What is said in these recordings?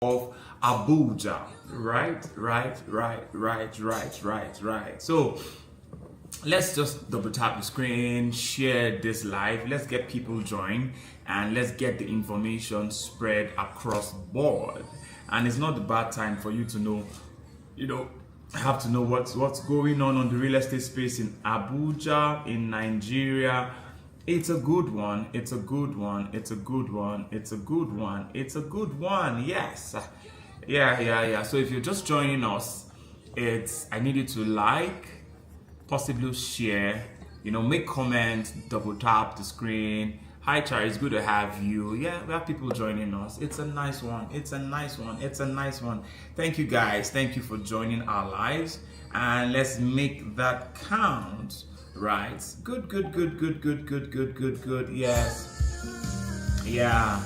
of Abuja. Right. So let's just double tap the screen, share this live. Let's get people joined and let's get the information spread across board. And it's not a bad time for you to know, have to know what's going on the real estate space in Abuja, in Nigeria. It's a good one. It's a good one. It's a good one. It's a good one. It's a good one. Yes. Yeah. So if you're just joining us, I need you to like, possibly share, make comments, double tap the screen. Hi Charlie, it's good to have you. Yeah, we have people joining us. It's a nice one. It's a nice one. It's a nice one. Thank you guys. Thank you for joining our lives. And let's make that count. Right. Good. Yes. Yeah.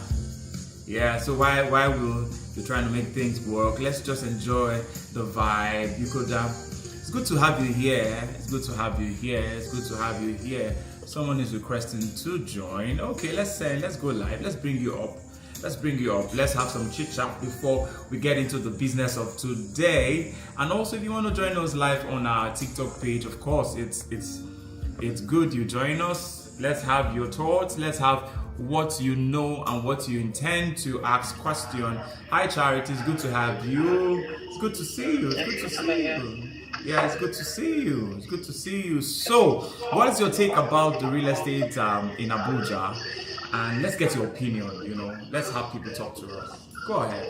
So why will you're trying to make things work? Let's just enjoy the vibe. It's good to have you here. It's good to have you here. Someone is requesting to join. Okay, let's go live. Let's bring you up. Let's have some chit chat before we get into the business of today. And also, if you want to join us live on our TikTok page, of course, it's good you join us. Let's have your thoughts. Let's have what you know and what you intend to ask question. Hi Charity, it's good to have you. It's good to see you. Yeah, it's good to see you. So, what is your take about the real estate in Abuja? And let's get your opinion, Let's have people talk to us. Go ahead.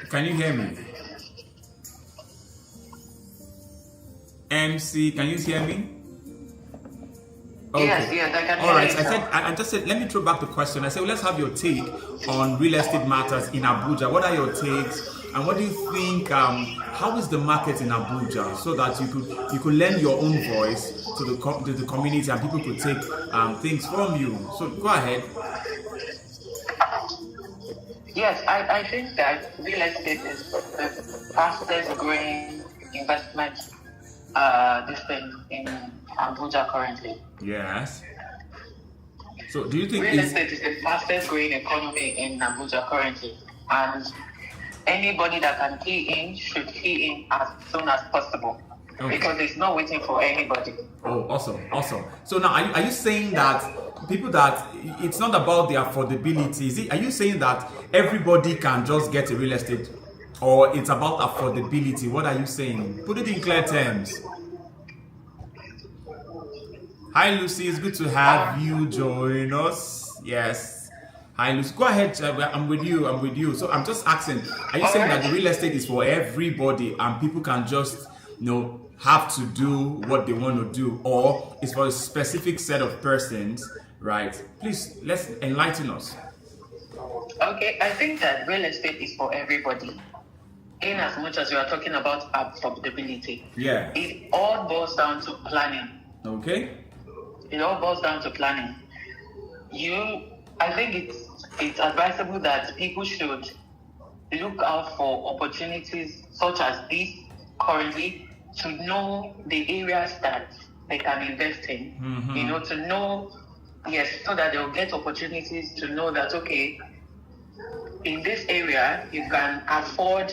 Can you hear me? MC, can you hear me? Okay. Yes, I can hear All right. you. I just said, let me throw back the question. I said, well, let's have your take on real estate matters in Abuja. What are your takes? And what do you think? How is the market in Abuja, so that you could lend your own voice to the community and people could take things from you? So go ahead. Yes, I think that real estate is the fastest growing investment this thing in Abuja currently. Yes. So do you think real estate is the fastest growing economy in Abuja currently, and anybody that can key in should key in as soon as possible, because it's not waiting for anybody. Oh, awesome. So now, are you saying that people that it's not about the affordability? Are you saying that everybody can just get a real estate, or it's about affordability? What are you saying? Put it in clear terms. Hi Lucy, it's good to have you join us. Yes. Hi Lucy, go ahead. I'm with you. So I'm just asking, are you saying that the real estate is for everybody and people can just have to do what they want to do, or it's for a specific set of persons, right? Please, let's enlighten us. Okay, I think that real estate is for everybody. In as much as we are talking about affordability, it all boils down to planning. Okay. It all boils down to planning. I think it's advisable that people should look out for opportunities such as this currently, to know the areas that they can invest in. To know, so that they'll get opportunities to know that, okay, in this area you can afford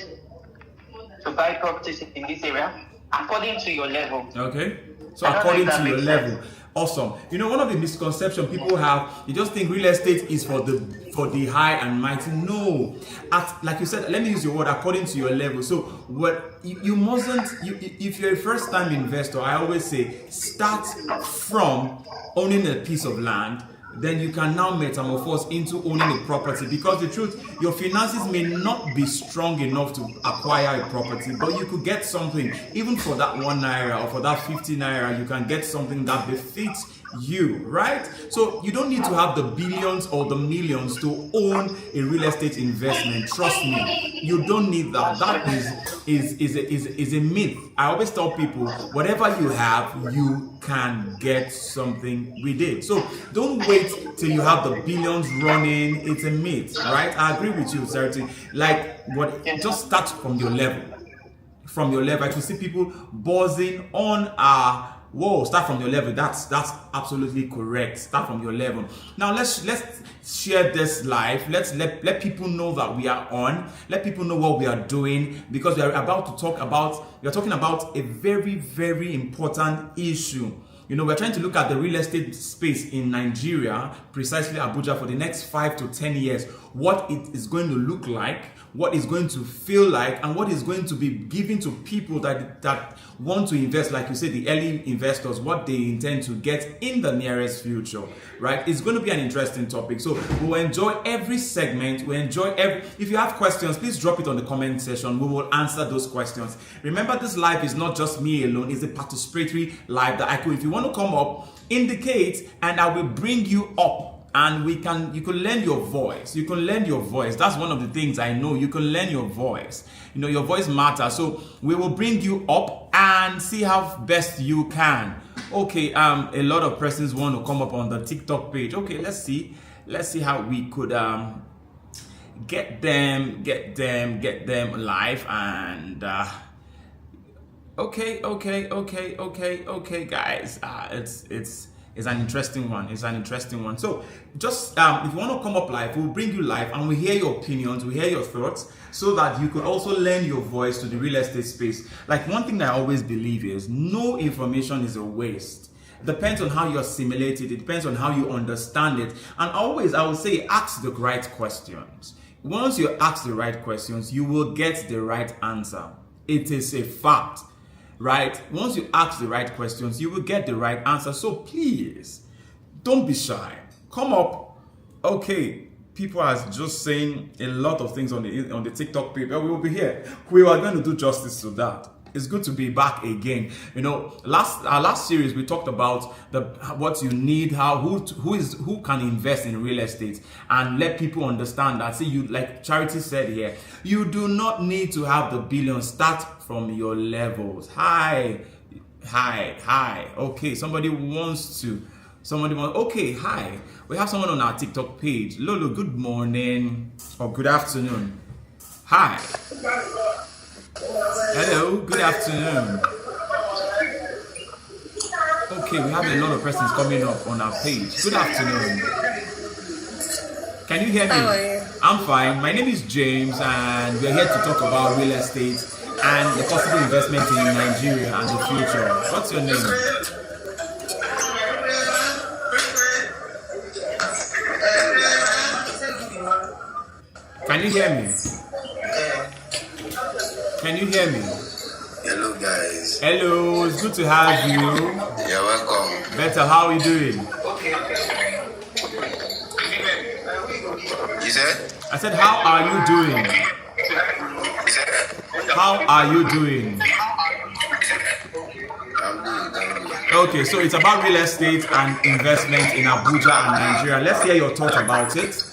to buy properties in this area according to your level. Okay. So according to your level. Awesome. One of the misconceptions people have, you just think real estate is for the high and mighty. No. Like you said, let me use your word, according to your level. So what you mustn't, if you're a first time investor, I always say start from owning a piece of land. Then you can now metamorphose into owning a property, because the truth, your finances may not be strong enough to acquire a property, but you could get something, even for that 1 naira or for that 50 naira, you can get something that befits you, right? So you don't need to have the billions or the millions to own a real estate investment. Trust me, you don't need that. That is a myth. I always tell people, whatever you have, you can get something with it. So don't wait till you have the billions running. It's a myth, right? I agree with you, certainly. Just start from your level. I can see people buzzing on our Whoa, start from your level. That's absolutely correct. Start from your level. Now let's share this live. Let people know that we are on. Let people know what we are doing, because we are talking about a very, very important issue. We're trying to look at the real estate space in Nigeria, precisely Abuja, for the next 5 to 10 years. What it is going to look like, what it's going to feel like, and what is going to be given to people that want to invest, like you said, the early investors, what they intend to get in the nearest future, right? It's going to be an interesting topic. So we will enjoy every segment. If you have questions, please drop it on the comment section. We will answer those questions. Remember, this live is not just me alone. It's a participatory live that if you want to come up, indicate, and I will bring you up. And you can learn your voice. You can learn your voice. That's one of the things I know. You can learn your voice. Your voice matters. So we will bring you up and see how best you can. Okay, a lot of persons want to come up on the TikTok page. Okay, let's see how we could get them live. And okay, guys. It's an interesting one. So just if you want to come up live, we'll bring you live and we hear your opinions, we hear your thoughts, so that you could also lend your voice to the real estate space. Like, one thing that I always believe is no information is a waste. It depends on how you assimilate it. It depends on how you understand it. And always, I would say, ask the right questions. Once you ask the right questions, you will get the right answer. It is a fact. Right? Once you ask the right questions, you will get the right answer. So please, don't be shy. Come up. Okay, people are just saying a lot of things on the TikTok page. We will be here. We are going to do justice to that. It's good to be back again. Our last series, we talked about what you need, who can invest in real estate, and let people understand that. See, like Charity said here, you do not need to have the billions. Start from your levels. Hi. Okay, okay, hi. We have someone on our TikTok page. Lolo, good morning or good afternoon. Hi. Hello, good afternoon. Okay, we have a lot of persons coming up on our page. Good afternoon. Can you hear me? How are you? I'm fine. My name is James, and we're here to talk about real estate and the possible investment in Nigeria and the future. What's your name? Can you hear me? Can you hear me? Hello, guys. Hello, it's good to have you. You're welcome. Better, how are you doing? You said? I said, how are you doing? How are you doing? I'm good. Okay, so it's about real estate and investment in Abuja and Nigeria. Let's hear your thoughts about it.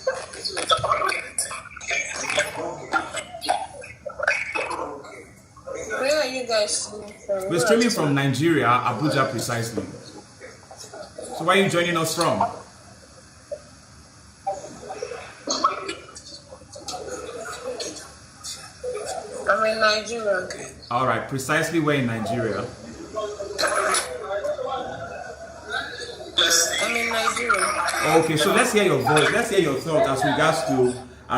Where are you guys streaming from? We're streaming from Nigeria, Abuja precisely. So where are you joining us from? I'm in Nigeria. All right, precisely where in Nigeria? I'm in Nigeria. Okay, so let's hear your voice. Let's hear your thoughts as regards to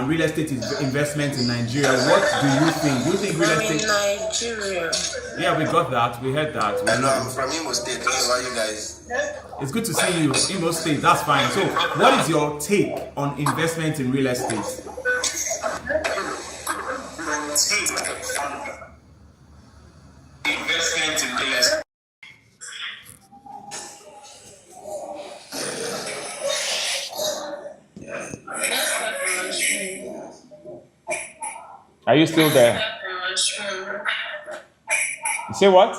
real estate investment in Nigeria. What do you think? Do you think real estate? I'm in Nigeria. Yeah, we got that. We heard that. I'm from Imo State. How are you guys? It's good to see you. Imo State, that's fine. So, what is your take on investment in real estate? Investment in real estate. Are you still there? You say what?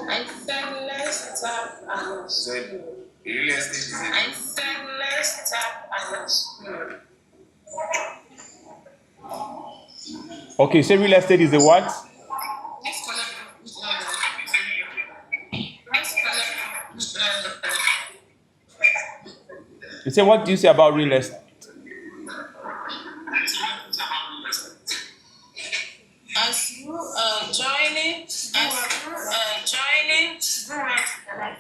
I said let's tap and Said real estate is I said let's tap and Okay, say real estate is a what? You say, what do you say about real estate?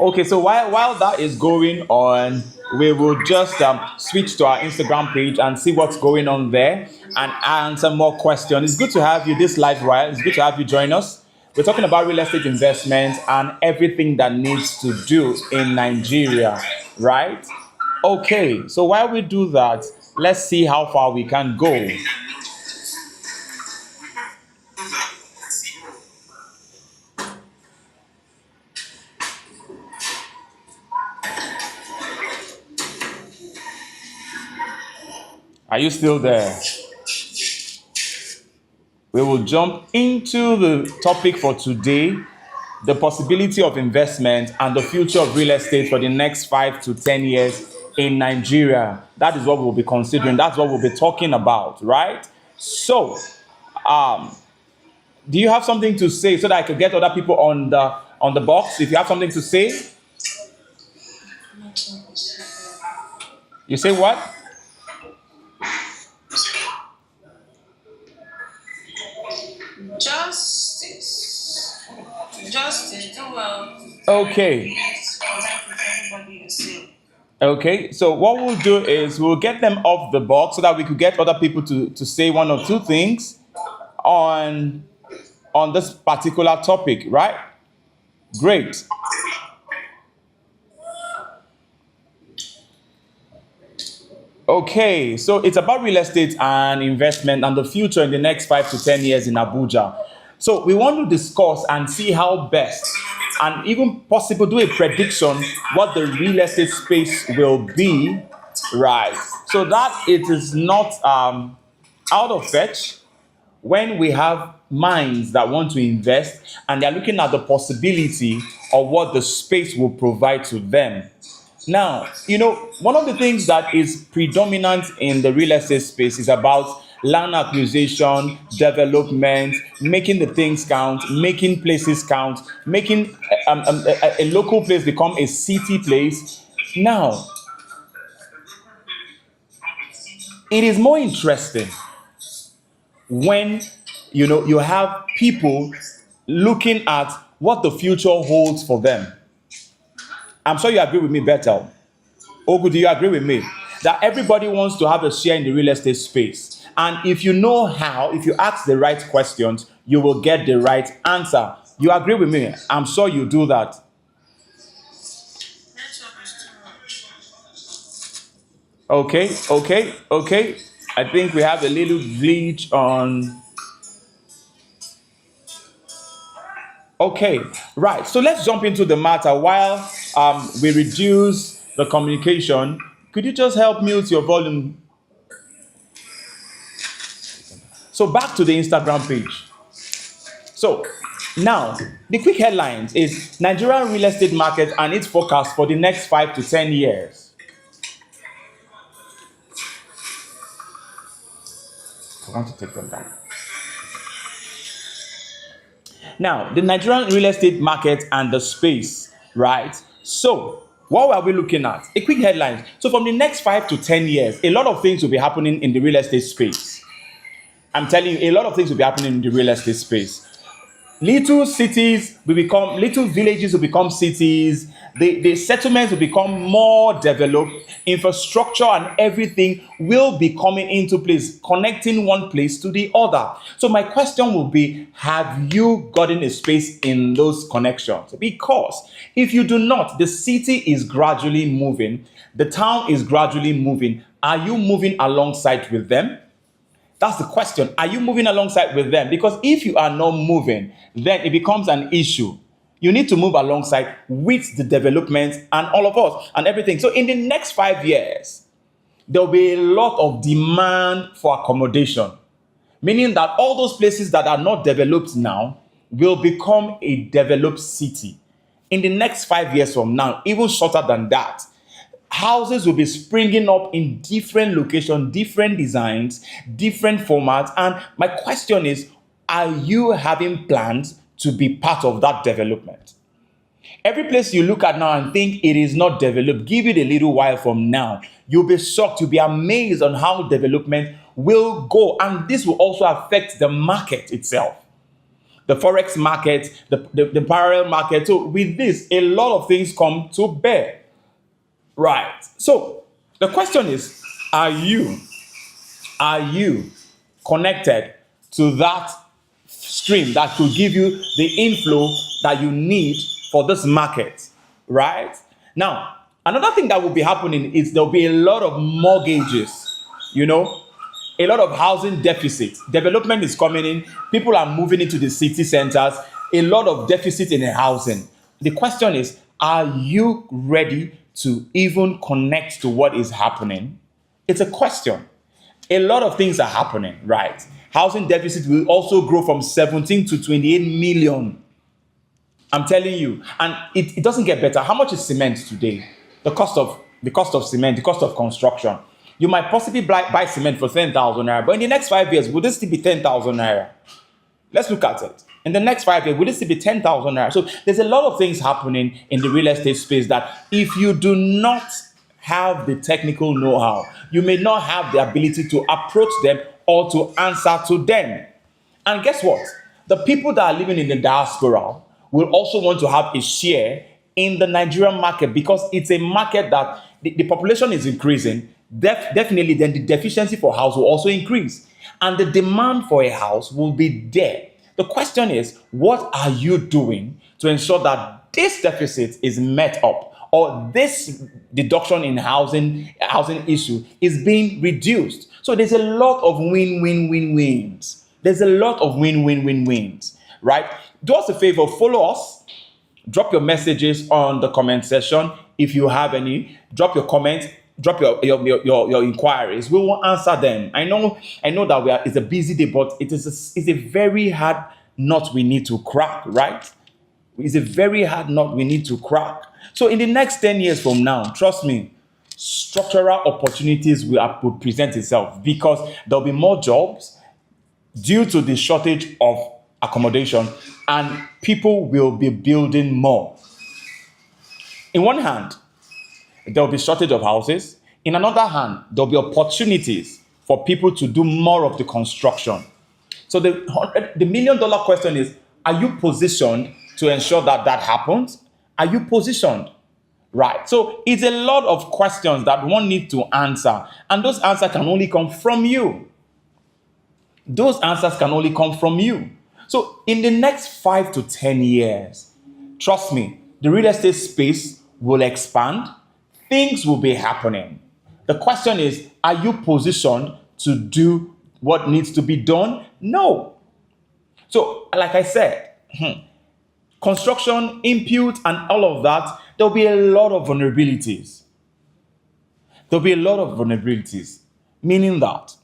Okay, so while that is going on, we will just switch to our Instagram page and see what's going on there and answer more questions. It's good to have you this live while. It's good to have you join us. We're talking about real estate investment and everything that needs to do in Nigeria, right? Okay, so while we do that, let's see how far we can go. Are you still there? We will jump into the topic for today, the possibility of investment and the future of real estate for the next 5 to 10 years in Nigeria. That is what we'll be considering. That's what we'll be talking about, right? So, do you have something to say so that I could get other people on the box? If you have something to say, you say what? Justice. Justice, do well. Okay. Okay, so what we'll do is we'll get them off the box so that we could get other people to say one or two things on this particular topic, right? Great. Okay, so it's about real estate and investment and the future in the next 5 to 10 years in Abuja. So we want to discuss and see how best and even possible do a prediction what the real estate space will be, right? So that it is not out of fetch when we have minds that want to invest and they're looking at the possibility of what the space will provide to them. Now, one of the things that is predominant in the real estate space is about land acquisition, development, making the things count, making places count, making a local place become a city place. Now, it is more interesting when you have people looking at what the future holds for them. I'm sure you agree with me, Bethel. Ogu, do you agree with me? That everybody wants to have a share in the real estate space. And if you know how, if you ask the right questions, you will get the right answer. You agree with me? I'm sure you do that. Okay. I think we have a little glitch on. Okay, right. So let's jump into the matter while we reduce the communication. Could you just help mute your volume? So back to the Instagram page. So now the quick headlines is Nigerian real estate market and its forecast for the next 5 to 10 years. I want to take them down. Now, the Nigerian real estate market and the space, right? So, what are we looking at? A quick headline. So, from the next 5 to 10 years, a lot of things will be happening in the real estate space. I'm telling you, a lot of things will be happening in the real estate space. Little villages will become cities. The settlements will become more developed. Infrastructure and everything will be coming into place, connecting one place to the other. So my question will be, have you gotten a space in those connections? Because if you do not, the city is gradually moving. The town is gradually moving. Are you moving alongside with them? That's the question. Are you moving alongside with them? Because if you are not moving, then it becomes an issue. You need to move alongside with the development and all of us and everything. So in the next 5 years, there will be a lot of demand for accommodation, meaning that all those places that are not developed now will become a developed city. In the next 5 years from now, even shorter than that, houses will be springing up in different locations, different designs, different formats. And my question is, are you having plans to be part of that development? Every place you look at now and think it is not developed, give it a little while from now. You'll be shocked, you'll be amazed on how development will go. And this will also affect the market itself. the forex market, the parallel market. So with this, a lot of things come to bear. Right. So the question is, are you connected to that stream that could give you the inflow that you need for this market? Right? Now, another thing that will be happening is there'll be a lot of mortgages, a lot of housing deficit. Development is coming in. People are moving into the city centers. A lot of deficit in the housing. The question is, are you ready to even connect to what is happening? It's a question. A lot of things are happening, right? Housing deficit will also grow from 17 to 28 million. I'm telling you, and it doesn't get better. How much is cement today? The cost of cement, the cost of construction. You might possibly buy cement for 10,000 naira, but in the next 5 years, will this still be 10,000 naira? Let's look at it. In the next 5 years, will this still be 10,000 naira? So there's a lot of things happening in the real estate space that if you do not have the technical know-how, you may not have the ability to approach them or to answer to them. And guess what? The people that are living in the diaspora will also want to have a share in the Nigerian market because it's a market that the population is increasing. Definitely, then the deficiency for house will also increase. And the demand for a house will be there. The question is, what are you doing to ensure that this deficit is met up or this deduction in housing issue is being reduced? So there's a lot of win-win-win-wins. There's a lot of win-win-win-wins, right? Do us a favor, follow us. Drop your messages on the comment section. If you have any, drop your comments, drop your inquiries. We will answer them. I know that it's a busy day, but it's a very hard nut we need to crack, right? It's a very hard nut we need to crack. So in the next 10 years from now, trust me, structural opportunities will present itself because there'll be more jobs due to the shortage of accommodation, and people will be building more. In one hand, there'll be shortage of houses. In another hand, there'll be opportunities for people to do more of the construction. So the million-dollar question is, are you positioned to ensure that happens? Are you positioned? Right. So it's a lot of questions that one needs to answer. And those answers can only come from you. Those answers can only come from you. So in the next 5 to 10 years, trust me, the real estate space will expand. Things will be happening. The question is, are you positioned to do what needs to be done? No. So, like I said, construction, input, and all of that, there'll be a lot of vulnerabilities. Meaning that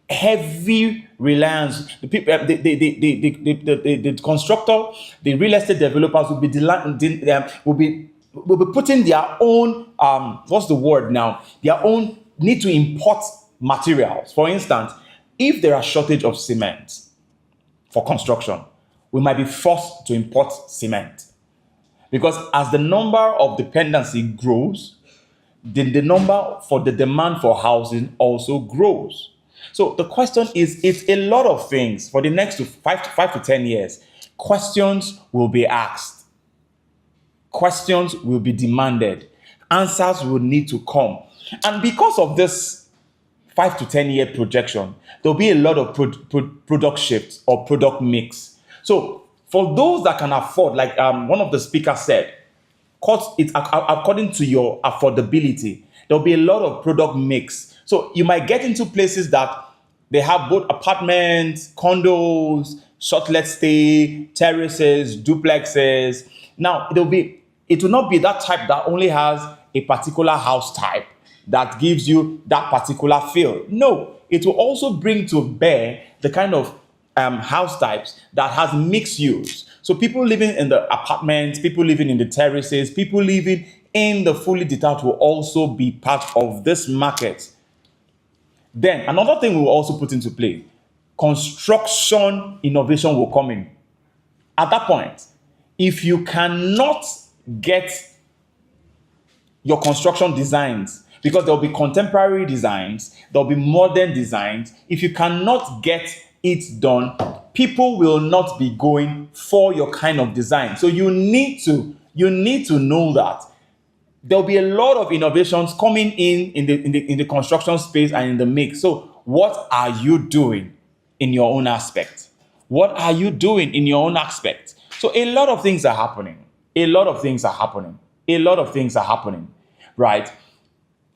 heavy reliance, the people, the constructor, the real estate developers will be putting their own their own need to import materials. For instance, if there are shortage of cement for construction, we might be forced to import cement because as the number of dependency grows, the number for the demand for housing also grows. So the question is, it's a lot of things for the next 5 to 10 years. Questions will be asked. Questions will be demanded. Answers will need to come. And because of this 5 to 10 year projection, there'll be a lot of product shifts or product mix. So for those that can afford, like one of the speakers said, it's according to your affordability, there'll be a lot of product mix. So you might get into places that they have both apartments, condos, short let stay, terraces, duplexes. Now it will not be that type that only has a particular house type that gives you that particular feel. No, it will also bring to bear the kind of house types that has mixed use. So people living in the apartments, people living in the terraces, people living in the fully detached will also be part of this market. Then another thing we will also put into play, construction innovation will come in. At that point, if you cannot get your construction designs, because there'll be contemporary designs, there'll be modern designs, if you cannot get it done, people will not be going for your kind of design. So you need to know that there'll be a lot of innovations coming in the construction space and in the mix. So what are you doing in your own aspect? What are you doing in your own aspect? So a lot of things are happening. A lot of things are happening. A lot of things are happening, right?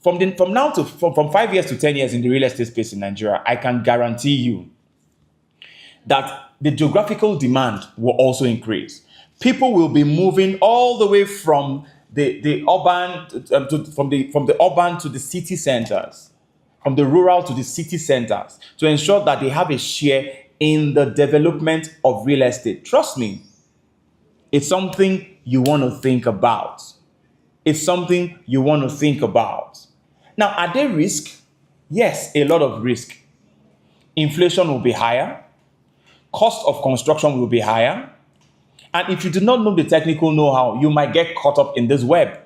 From 5 years to 10 years in the real estate space in Nigeria, I can guarantee you that the geographical demand will also increase. People will be moving all the way from the urban from the urban to the city centers, from the rural to the city centers, to ensure that they have a share in the development of real estate. Trust me, it's something you want to think about. It's something you want to think about. Now, are there risks? Yes, a lot of risk. Inflation will be higher. Cost of construction will be higher. And if you do not know the technical know-how, you might get caught up in this web.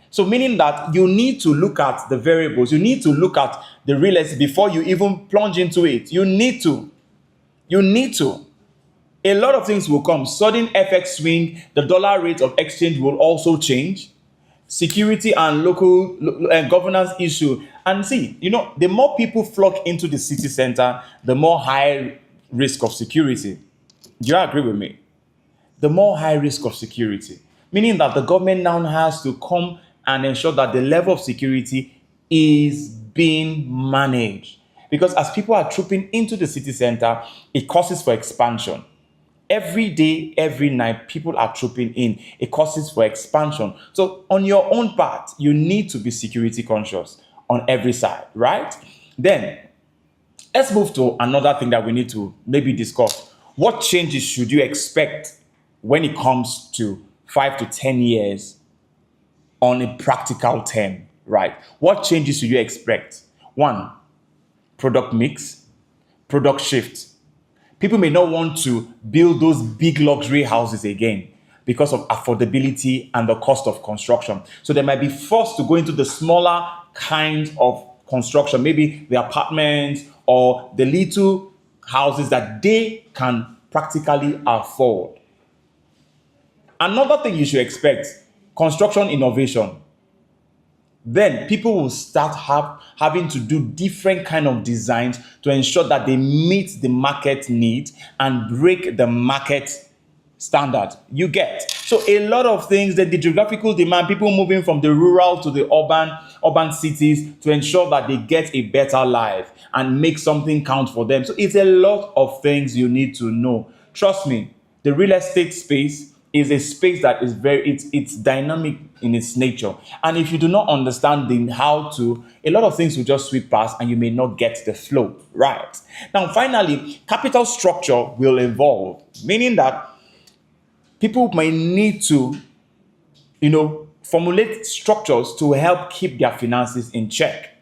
So meaning that you need to look at the variables. You need to look at the real estate before you even plunge into it. You need to. A lot of things will come. Sudden FX swing, the dollar rate of exchange will also change. Security and local governance issue. And see, the more people flock into the city center, the more high risk of security. Do you agree with me? The more high risk of security, meaning that the government now has to come and ensure that the level of security is being managed. Because as people are trooping into the city center, it causes for expansion. Every day, every night, people are trooping in. It causes for expansion. So on your own part, you need to be security conscious on every side, right? Then, let's move to another thing that we need to maybe discuss. What changes should you expect when it comes to 5 to 10 years on a practical term, right? What changes should you expect? One, product mix, product shift. People may not want to build those big luxury houses again because of affordability and the cost of construction. So they might be forced to go into the smaller kinds of construction, maybe the apartments or the little houses that they can practically afford. Another thing you should expect, construction innovation. Then people will start having to do different kind of designs to ensure that they meet the market need and break the market standard. You get. So a lot of things, the geographical demand, people moving from the rural to the urban cities to ensure that they get a better life and make something count for them. So it's a lot of things you need to know. Trust me, the real estate space is a space that is it's dynamic in its nature. And if you do not understand a lot of things will just sweep past and you may not get the flow, right? Now, finally, capital structure will evolve, meaning that people may need to, formulate structures to help keep their finances in check.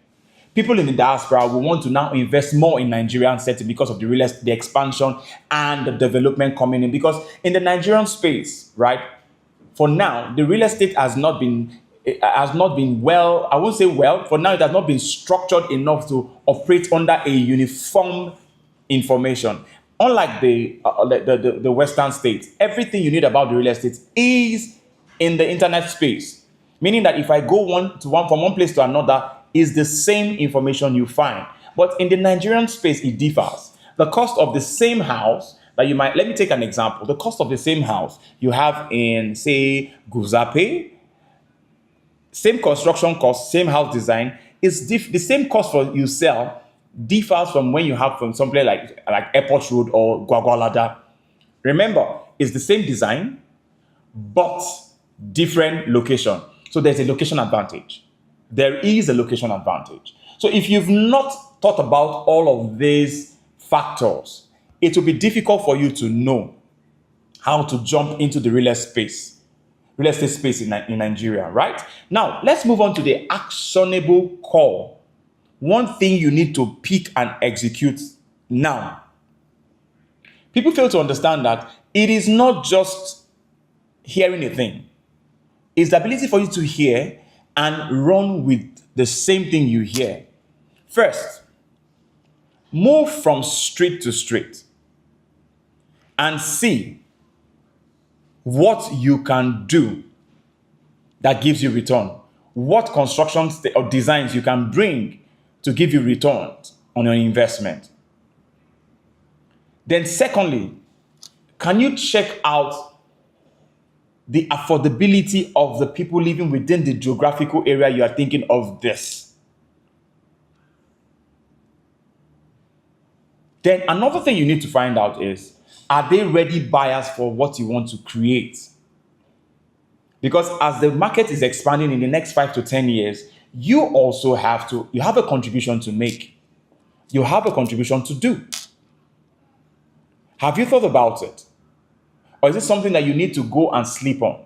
People in the diaspora will want to now invest more in Nigerian setting because of the expansion and the development coming in. Because in the Nigerian space, right, for now, the real estate has not been well, I won't say well, for now it has not been structured enough to operate under a uniform information. Unlike the Western states, everything you need about the real estate is in the internet space. Meaning that if I go from one place to another, is the same information you find. But in the Nigerian space, it differs. The cost of the same house that let me take an example. The cost of the same house you have in, say, Guzape, same construction cost, same house design, is the same cost for you sell differs from when you have from someplace like Airport Road or Gwagwalada. Remember, it's the same design, but different location. So there's a location advantage. There is a location advantage. So if you've not thought about all of these factors, it will be difficult for you to know how to jump into the real estate space in Nigeria, right? Now, let's move on to the actionable call. One thing you need to pick and execute now. People fail to understand that it is not just hearing a thing. It's the ability for you to hear and run with the same thing you hear. First, move from street to street. and see what you can do that gives you return. What construction or designs you can bring to give you returns on your investment. Then secondly, can you check out the affordability of the people living within the geographical area you are thinking of this? Then another thing you need to find out is, are they ready buyers for what you want to create? Because as the market is expanding in the next 5 to 10 years, you also have a contribution to make. You have a contribution to do. Have you thought about it? Or is it something that you need to go and sleep on?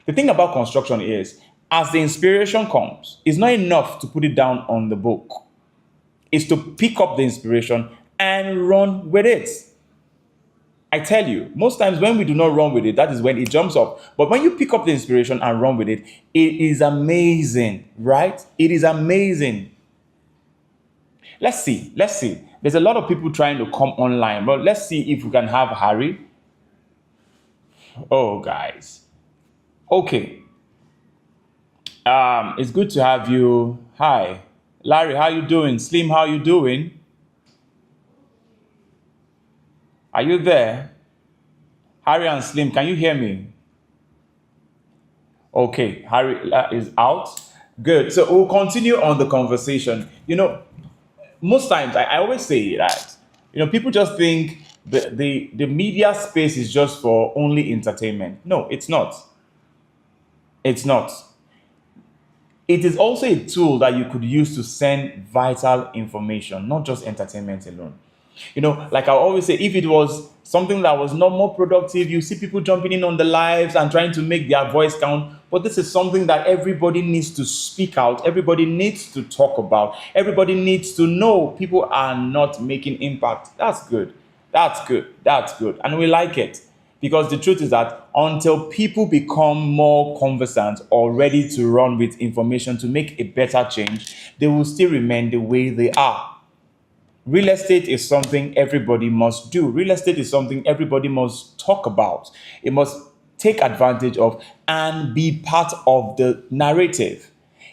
The thing about construction is, as the inspiration comes, it's not enough to put it down on the book. It's to pick up the inspiration and run with it. I tell you, most times when we do not run with it, that is when it jumps up. But when you pick up the inspiration and run with it, it is amazing, right? It is amazing. Let's see. There's a lot of people trying to come online, but let's see if we can have Harry. Oh, guys. Okay. It's good to have you. Hi. Larry, how you doing? Slim, how you doing? Are you there? Harry and Slim, can you hear me? Okay, Harry is out. Good. So we'll continue on the conversation. Most times I always say that, people just think the media space is just for only entertainment. No, it's not. It's not. It is also a tool that you could use to send vital information, not just entertainment alone. Like I always say, if it was something that was not more productive, you see people jumping in on the lives and trying to make their voice count. But this is something that everybody needs to speak out. Everybody needs to talk about. Everybody needs to know people are not making impact. That's good. That's good. That's good. And we like it. Because the truth is that until people become more conversant or ready to run with information to make a better change, they will still remain the way they are. Real estate is something everybody must do. Real estate is something everybody must talk about. It must take advantage of and be part of the narrative.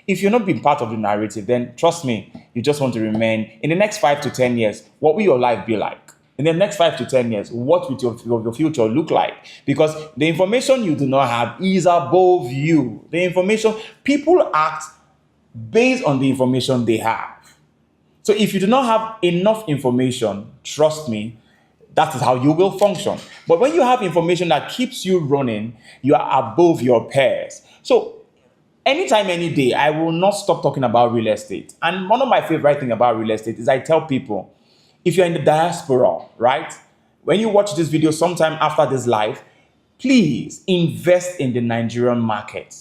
If you're not being part of the narrative, then trust me, you just want to remain. In the next 5 to 10 years, what will your life be like? In the next 5 to 10 years, what will your future look like? Because the information you do not have is above you. The information, people act based on the information they have. So if you do not have enough information, trust me, that is how you will function. But when you have information that keeps you running, you are above your peers. So anytime, any day, I will not stop talking about real estate. And one of my favorite things about real estate is I tell people, if you're in the diaspora, right? When you watch this video sometime after this live, please invest in the Nigerian market.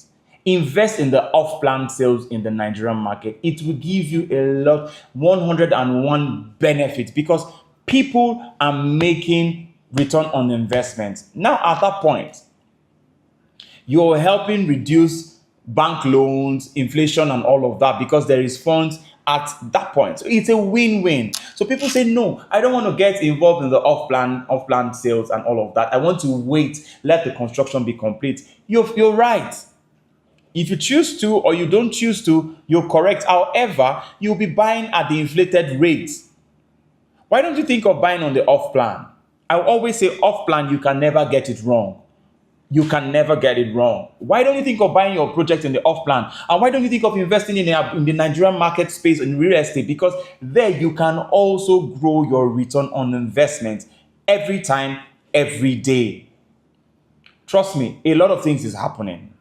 Invest in the off-plan sales in the Nigerian market. It will give you a lot, 101 benefits, because people are making return on investment. Now, at that point, you're helping reduce bank loans, inflation, and all of that, because there is funds at that point. So it's a win-win. So people say, no, I don't want to get involved in the off-plan sales and all of that. I want to wait, let the construction be complete. You're right. If you choose to or you don't choose to, you're correct. However, you'll be buying at the inflated rates. Why don't you think of buying on the off-plan? I always say off-plan, you can never get it wrong. You can never get it wrong. Why don't you think of buying your project in the off-plan? And why don't you think of investing in the Nigerian market space in real estate? Because there you can also grow your return on investment every time, every day. Trust me, a lot of things is happening.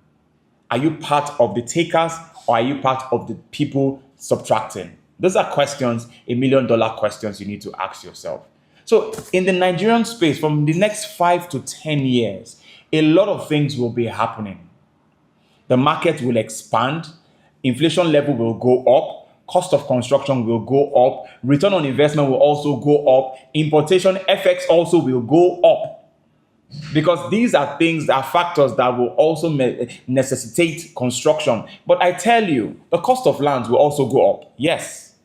Are you part of the takers or are you part of the people subtracting? Those are questions, $1 million questions you need to ask yourself. So in the Nigerian space, from the next 5 to 10 years, a lot of things will be happening. The market will expand, inflation level will go up, cost of construction will go up, return on investment will also go up, importation FX also will go up. Because these are things, that are factors that will also necessitate construction. But I tell you, the cost of lands will also go up. Yes.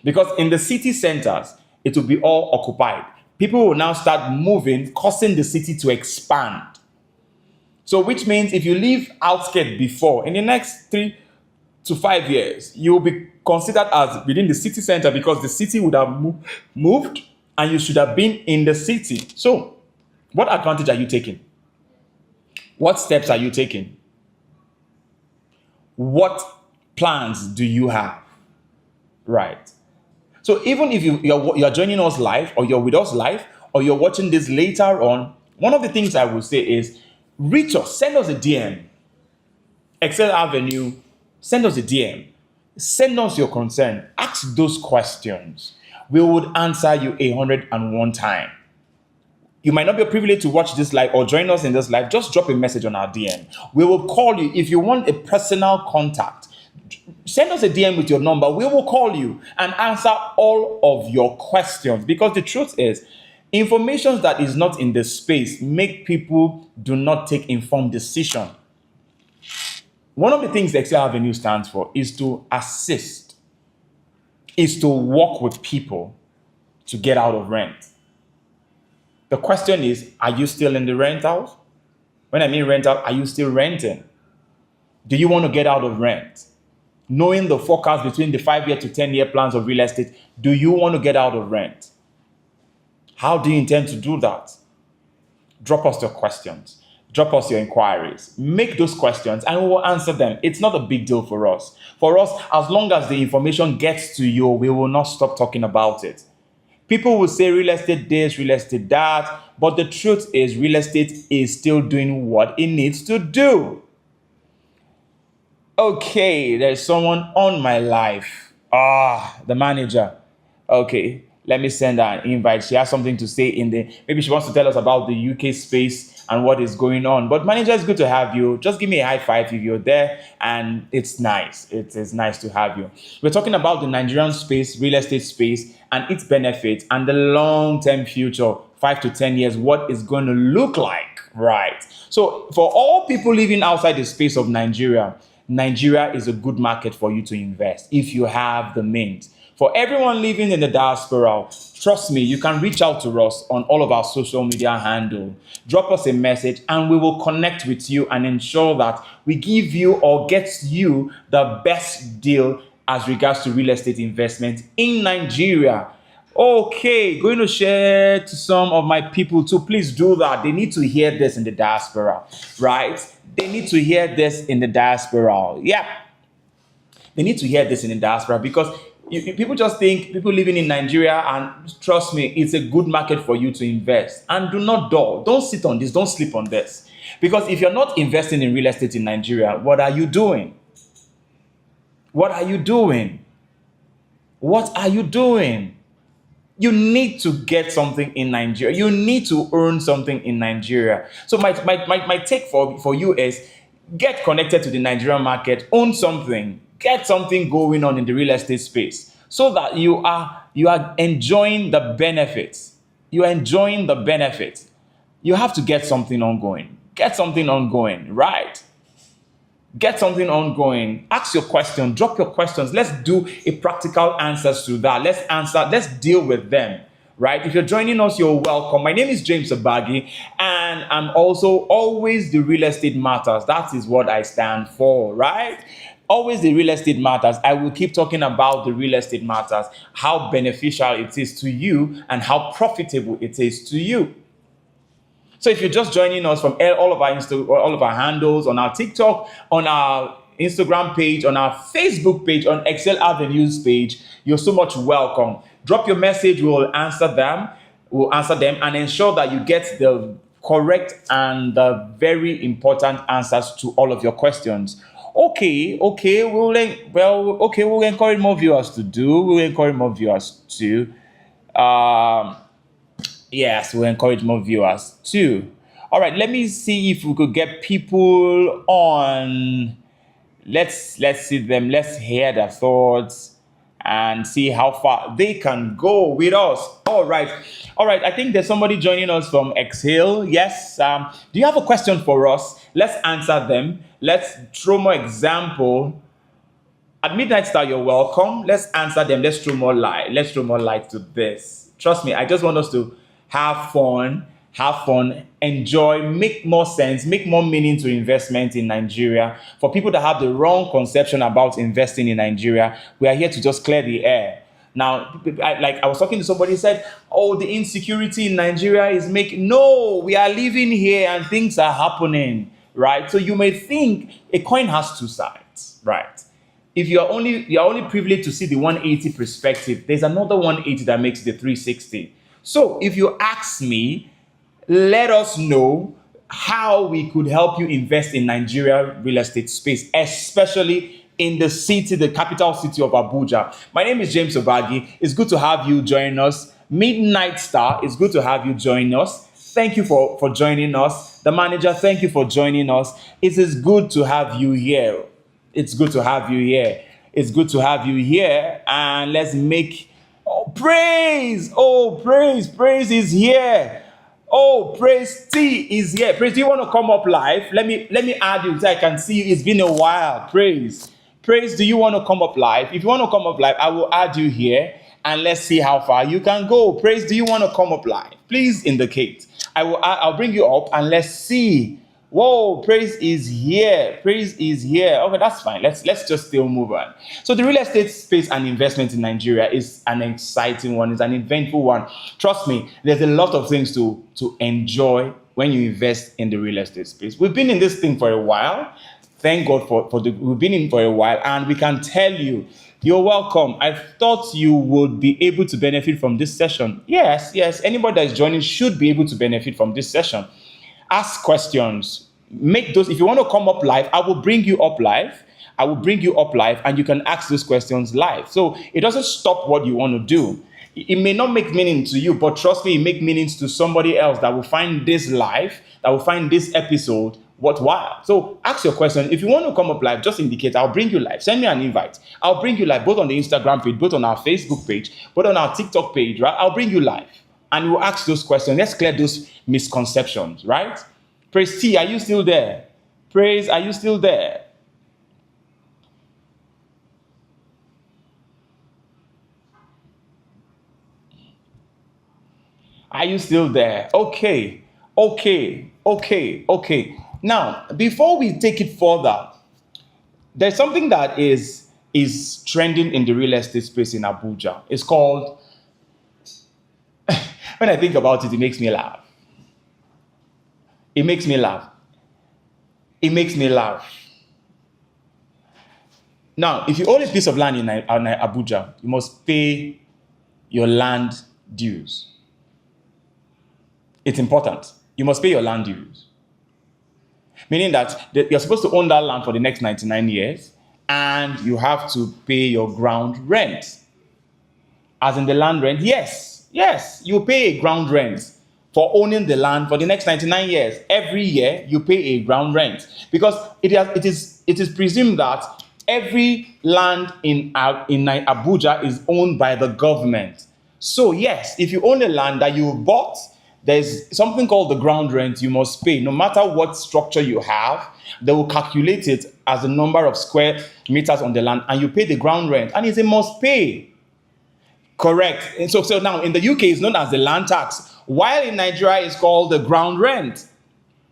Because in the city centers, it will be all occupied. People will now start moving, causing the city to expand. So, which means if you leave outskirts before, in the next 3 to 5 years, you will be considered as within the city center because the city would have moved and you should have been in the city. So, what advantage are you taking? What steps are you taking? What plans do you have? Right. So even if you're joining us live or you're with us live or you're watching this later on, one of the things I will say is reach us, send us a DM. Excel Avenue, send us a DM. Send us your concern. Ask those questions. We would answer you 101 times. You might not be privileged to watch this live or join us in this live. Just drop a message on our DM. We will call you. If you want a personal contact, send us a DM with your number. We will call you and answer all of your questions. Because the truth is, information that is not in the space make people do not take informed decision. One of the things the Excel Avenue stands for is to assist, is to work with people to get out of rent. The question is, are you still in the rentals? When I mean rental, are you still renting? Do you want to get out of rent? Knowing the forecast between the 5-year to 10-year plans of real estate, do you want to get out of rent? How do you intend to do that? Drop us your questions. Drop us your inquiries. Make those questions and we will answer them. It's not a big deal for us. For us, as long as the information gets to you, we will not stop talking about it. People will say real estate this, real estate that, but the truth is real estate is still doing what it needs to do. Okay, there's someone on my live. The manager. Okay, let me send her an invite. She has something to say maybe she wants to tell us about the UK space and what is going on. But manager, it's good to have you. Just give me a high five if you're there, and it's nice. It is nice to have you. We're talking about the Nigerian space, real estate space, and its benefits and the long-term future, 5 to 10 years, what is going to look like, right? So for all people living outside the space of Nigeria, Nigeria is a good market for you to invest if you have the means. For everyone living in the diaspora, trust me, you can reach out to us on all of our social media handle. Drop us a message and we will connect with you and ensure that we give you or get you the best deal as regards to real estate investment in Nigeria. Okay, going to share to some of my people too. Please do that. They need to hear this in the diaspora, right? They need to hear this in the diaspora. Yeah. They need to hear this in the diaspora because people just think people living in Nigeria, and trust me, it's a good market for you to invest. And do not dull. Don't sit on this. Don't sleep on this. Because if you're not investing in real estate in Nigeria, what are you doing? What are you doing? What are you doing? You need to get something in Nigeria. You need to earn something in Nigeria. So my take for you is get connected to the Nigerian market, own something, get something going on in the real estate space so that you are enjoying the benefits. You are enjoying the benefits. You have to get something ongoing. Get something ongoing, right? Get something ongoing. Ask your question. Drop your questions. Let's do a practical answers to that. Let's deal with them, right? If you're joining us, you're welcome. My name is James Abagi, and I'm also always the real estate matters. That is what I stand for, right? Always the real estate matters. I will keep talking about the real estate matters, how beneficial it is to you and how profitable it is to you. So if you're just joining us from all of our handles, on our TikTok, on our Instagram page, on our Facebook page, on Excel Avenues page, you're so much welcome. Drop your message, we'll answer them. And ensure that you get the correct and the very important answers to all of your questions. Okay, we'll encourage more viewers to do. We'll encourage more viewers to. Yes, we'll encourage more viewers too. All right, let me see if we could get people on. Let's see them. Let's hear their thoughts and see how far they can go with us. All right. I think there's somebody joining us from Exhale. Yes. Do you have a question for us? Let's answer them. Let's throw more example. At Midnight Star, you're welcome. Let's answer them. Let's throw more light. Let's throw more light to this. Trust me, I just want us to have fun, enjoy, make more sense, make more meaning to investment in Nigeria. For people that have the wrong conception about investing in Nigeria, we are here to just clear the air. Now, I was talking to somebody who said, oh, the insecurity in Nigeria is making... No, we are living here and things are happening, right? So you may think a coin has two sides, right? If you're only privileged to see the 180 perspective, there's another 180 that makes the 360. So if you ask me, let us know how we could help you invest in Nigeria real estate space, especially in the city, the capital city of Abuja. My name is James Abagi. It's good to have you join us. Midnight Star, it's good to have you join us. Thank you for joining us. The manager, thank you for joining us. It is good to have you here. It's good to have you here. It's good to have you here. And let's make... Oh, praise! Oh, praise is here. Oh, Praise T is here. Praise, do you want to come up live? Let me add you so I can see you. It's been a while. Praise, do you want to come up live? If you want to come up live, I will add you here and let's see how far you can go. Praise, do you want to come up live? Please indicate. I'll bring you up and let's see. Whoa, Praise is here. Praise is here. Okay, that's fine. Let's just still move on. So the real estate space and investment in Nigeria is an exciting one. It's an eventful one. Trust me, there's a lot of things to enjoy when you invest in the real estate space. We've been in this thing for a while. Thank God we've been in for a while, and we can tell you, you're welcome. I thought you would be able to benefit from this session. Yes. Anybody that is joining should be able to benefit from this session. Ask questions. Make those. If you want to come up live, I will bring you up live. And you can ask those questions live. So it doesn't stop what you want to do. It may not make meaning to you, but trust me, it make meanings to somebody else that will find this live, that will find this episode worthwhile. So ask your question. If you want to come up live, just indicate. I'll bring you live. Send me an invite. I'll bring you live, both on the Instagram page, both on our Facebook page, both on our TikTok page, right? I'll bring you live. And we'll ask those questions. Let's clear those misconceptions, right? Praise T, are you still there? Praise, are you still there? Are you still there? Okay. Now, before we take it further, there's something that is trending in the real estate space in Abuja. It's called... When I think about it, it makes me laugh. Now, if you own a piece of land in Abuja, you must pay your land dues. It's important. You must pay your land dues. Meaning that you're supposed to own that land for the next 99 years, and you have to pay your ground rent. As in the land rent, yes, you pay a ground rent for owning the land for the next 99 years. Every year, you pay a ground rent. Because it is presumed that every land in Abuja is owned by the government. So yes, if you own a land that you bought, there's something called the ground rent you must pay. No matter what structure you have, they will calculate it as the number of square meters on the land, and you pay the ground rent, and it's a must pay. Correct. And so now in the UK, it's known as the land tax, while in Nigeria, it's called the ground rent.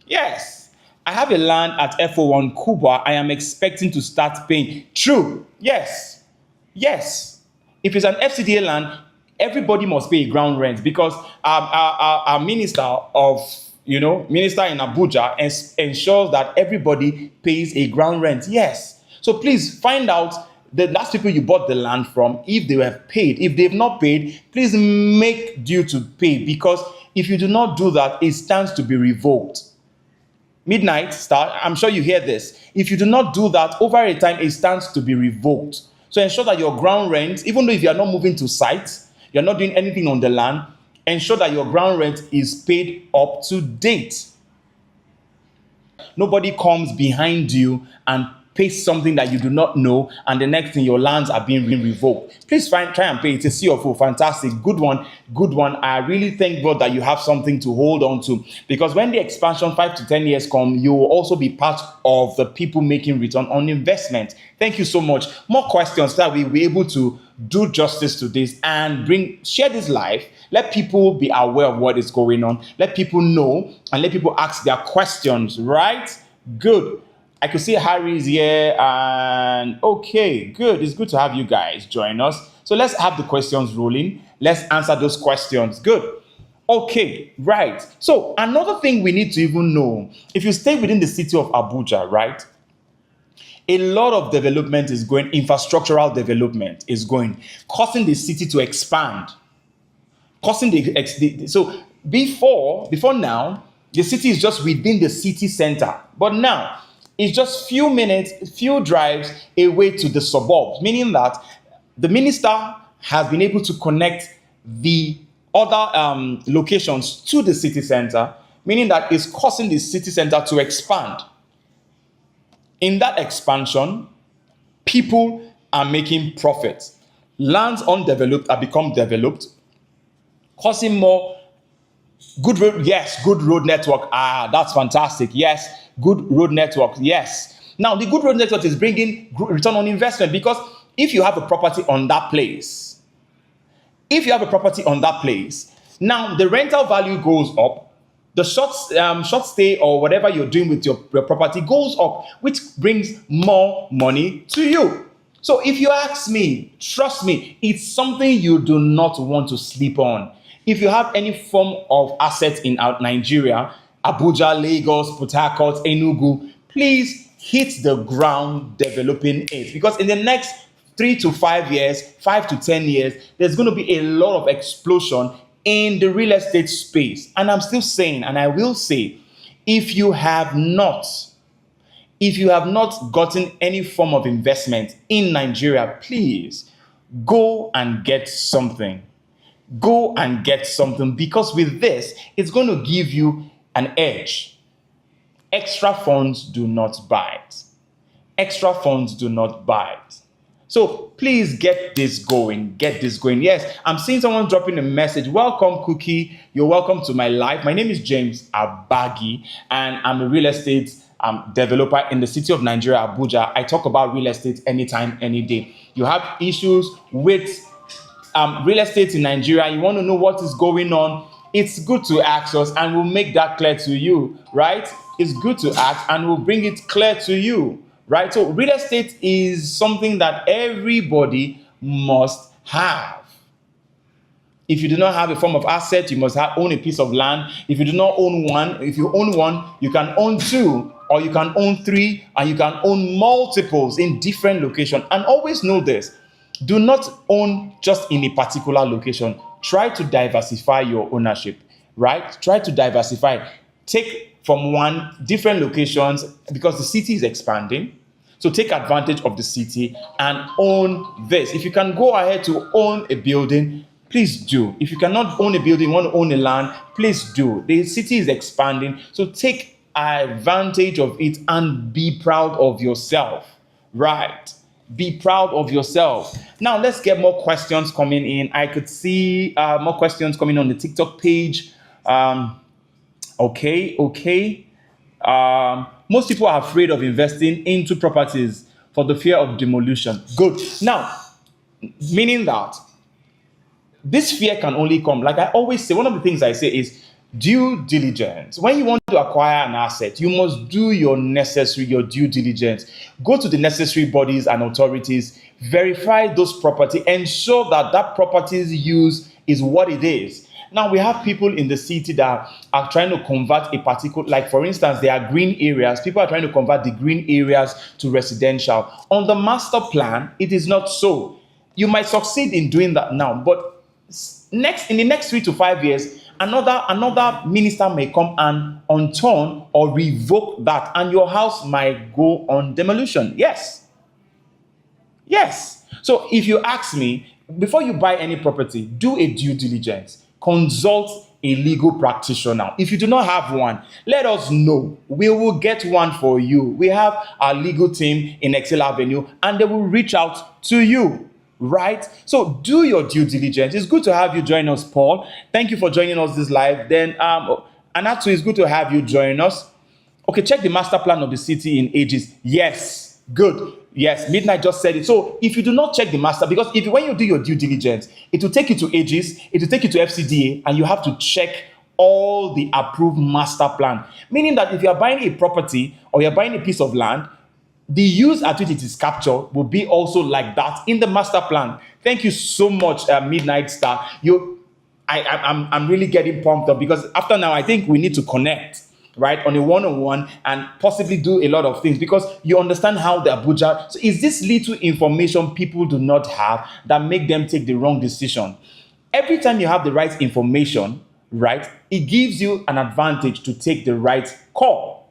Yes. I have a land at FO1 Kuba. I am expecting to start paying. True. Yes. If it's an FCDA land, everybody must pay a ground rent, because our minister in Abuja ensures that everybody pays a ground rent. Yes. So please find out the last people you bought the land from, if they have paid. If they've not paid, please make due to pay, because if you do not do that, it stands to be revoked. Midnight Star, I'm sure you hear this. If you do not do that, over a time, it stands to be revoked. So ensure that your ground rent, even though if you are not moving to site, you're not doing anything on the land, ensure that your ground rent is paid up to date. Nobody comes behind you and pays something that you do not know, and the next thing, your lands are being revoked. Please try and pay. It's a CFO. Fantastic. Good one. I really thank God that you have something to hold on to, because when the expansion 5 to 10 years come, you will also be part of the people making return on investment. Thank you so much. More questions so that we'll be able to do justice to this and share this life. Let people be aware of what is going on. Let people know and let people ask their questions, right? Good. I could see Harry's here, and okay, good. It's good to have you guys join us. So let's have the questions rolling. Let's answer those questions. Good. Okay, right. So another thing we need to even know, if you stay within the city of Abuja, right? A lot of development is going, infrastructural development is going, causing the city to expand. So before now, the city is just within the city center. But now, it's just few minutes, few drives away to the suburbs, meaning that the minister has been able to connect the other locations to the city center, meaning that it's causing the city center to expand. In that expansion, people are making profits. Lands undeveloped are become developed, causing more good road. Yes, good road network. That's fantastic. Yes, good road network. Yes. Now, the good road network is bringing return on investment, because if you have a property on that place, now the rental value goes up, the short stay or whatever you're doing with your property goes up, which brings more money to you. So if you ask me, trust me, it's something you do not want to sleep on. If you have any form of assets in Nigeria, Abuja, Lagos, Port Harcourt, Enugu, please hit the ground developing it. Because in the next 3 to 5 years, 5 to 10 years, there's going to be a lot of explosion in the real estate space. And I'm still saying, and I will say, if you have not gotten any form of investment in Nigeria, please go and get something. Go and get something, because with this, it's going to give you an edge. Extra funds do not bite. Extra funds do not bite. So please get this going. Get this going. Yes, I'm seeing someone dropping a message. Welcome, Cookie. You're welcome to my life. My name is James Abagi, and I'm a real estate developer in the city of Nigeria, Abuja. I talk about real estate anytime, any day. You have issues with real estate in Nigeria, you want to know what is going on, it's good to ask us and we'll make that clear to you, right? It's good to ask and we'll bring it clear to you, right? So real estate is something that everybody must have. If you do not have a form of asset, you must own a piece of land. If you do not own one, if you own one, you can own two, or you can own three, and you can own multiples in different locations. And always know this. Do not own just in a particular location. Try to diversify your ownership, right? Try to diversify. Take from different locations, because the city is expanding. So take advantage of the city and own this. If you can go ahead to own a building, please do. If you cannot own a building, you want to own a land, please do. The city is expanding. So take advantage of it and be proud of yourself, right? Be proud of yourself. Now, let's get more questions coming in. I could see more questions coming on the TikTok page. Okay. Most people are afraid of investing into properties for the fear of demolition. Good. Now, meaning that this fear can only come, like I always say, one of the things I say is due diligence. When you want to acquire an asset, you must do your due diligence. Go to the necessary bodies and authorities, verify those property, ensure that property's use is what it is. Now, we have people in the city that are trying to convert a particular, like for instance, there are green areas. People are trying to convert the green areas to residential. On the master plan, it is not so. You might succeed in doing that now, but in the next 3 to 5 years, another minister may come and unturn or revoke that, and your house might go on demolition. Yes. So if you ask me, before you buy any property, do a due diligence. Consult a legal practitioner. If you do not have one, let us know. We will get one for you. We have our legal team in Excel Avenue, and they will reach out to you. Right? So do your due diligence. It's good to have you join us, Paul. Thank you for joining us this live. Then Anatu, it's good to have you join us. Okay, check the master plan of the city in ages. Yes, Good. Yes, Midnight just said it. So if you do not check the master, because if when you do your due diligence, it will take you to Aegis, it will take you to FCDA, and you have to check all the approved master plan. Meaning that if you are buying a property or you're buying a piece of land, the use at which it is captured will be also like that in the master plan. Thank you so much, Midnight Star. I'm really getting pumped up because after now, I think we need to connect, right, on a one-on-one and possibly do a lot of things because you understand how the Abuja. So is this little information people do not have that make them take the wrong decision? Every time you have the right information, right, it gives you an advantage to take the right call.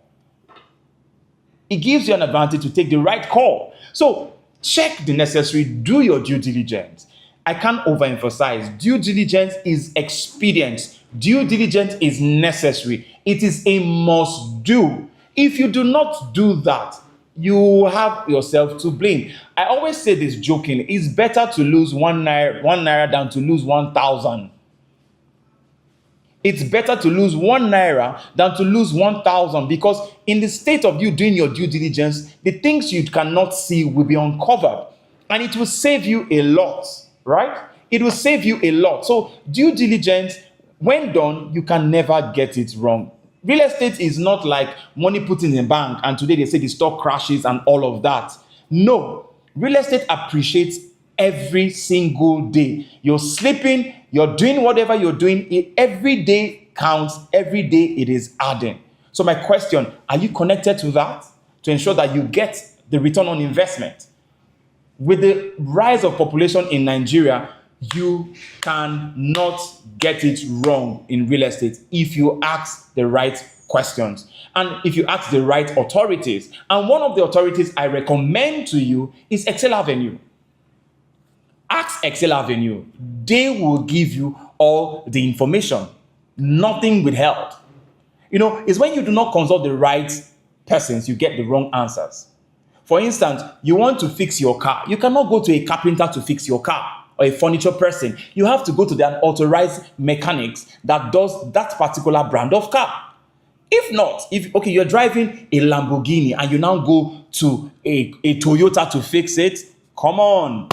It gives you an advantage to take the right call. So check the necessary, do your due diligence. I can't overemphasize. Due diligence is expedient. Due diligence is necessary. It is a must do. If you do not do that, you have yourself to blame. I always say this jokingly. It's better to lose one naira than to lose 1,000. It's better to lose 1 naira than to lose 1,000 because in the state of you doing your due diligence, the things you cannot see will be uncovered and it will save you a lot, right? It will save you a lot. So due diligence, when done, you can never get it wrong. Real estate is not like money put in the bank and today they say the stock crashes and all of that. No, real estate appreciates every single day. You're sleeping, you're doing whatever you're doing, every day counts, every day it is adding. So my question, are you connected to that to ensure that you get the return on investment? With the rise of population in Nigeria, you cannot get it wrong in real estate if you ask the right questions and if you ask the right authorities. And one of the authorities I recommend to you is Excel Avenue. Ask Excel Avenue. They will give you all the information, nothing withheld. You know, it's when you do not consult the right persons, you get the wrong answers. For instance, you want to fix your car. You cannot go to a carpenter to fix your car or a furniture person. You have to go to the authorized mechanics that does that particular brand of car. If not, you're driving a Lamborghini and you now go to a Toyota to fix it, come on.